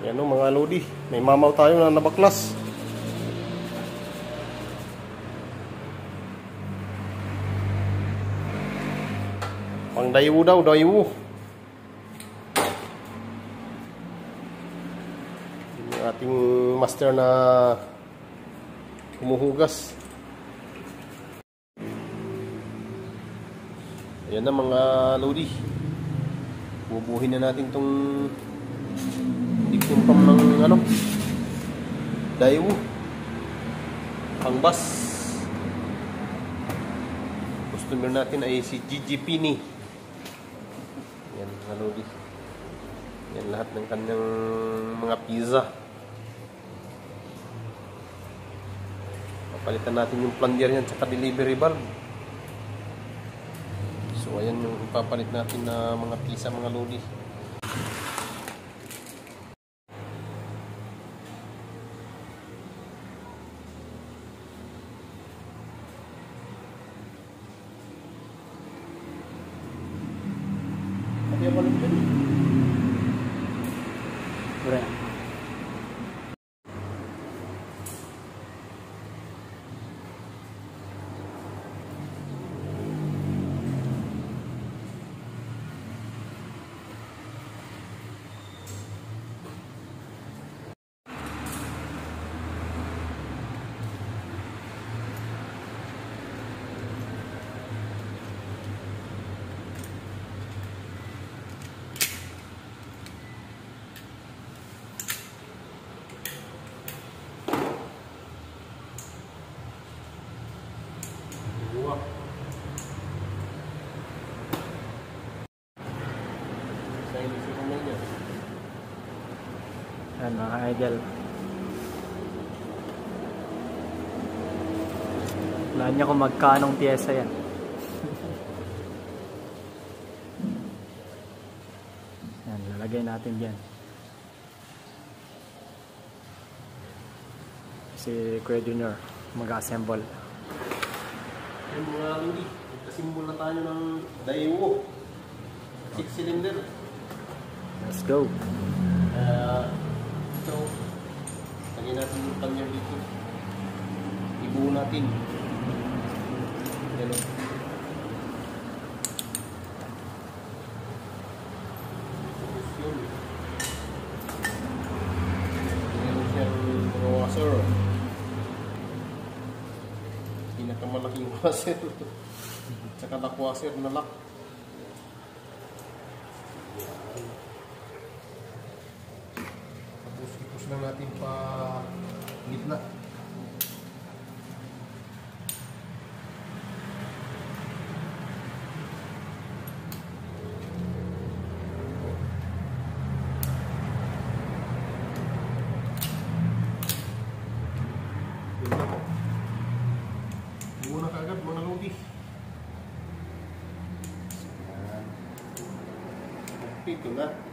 Yan o mga lodi, may mamaw tayo na nabaklas. Pang dayo daw, dayo. Yung ating master na humuhugas. Ayan na mga lodi. Bubuhin na natin tong dikumpam ng ano, dayo, pangbas. Customer natin ay si Gigi Pini. Yan mga lodi. Yan lahat ng kanyang mga pizza. Papalitan natin yung plunger yan tsaka delivery valve. So ayan yung ipapalit natin na mga pizza mga lodi. Kaya palit din. Right. Yan mga idol, wala niya kung magkanong piyesa yan. Yan, lalagay natin dyan. Si Kuya Junior mag-assemble. Yan mga lodi, nagkasimbol na tayo ng dayo 6 cylinder. Let's go. So, lagyan natin yung plunger dito. Ibuo natin. Ganun. Tapos yun. Meron siyang mga washer. Pinakamalaking washer. Tsaka lock washer na lock. Tapos lang natin pa gitna. Muna kaagad mga lodi. Ito na.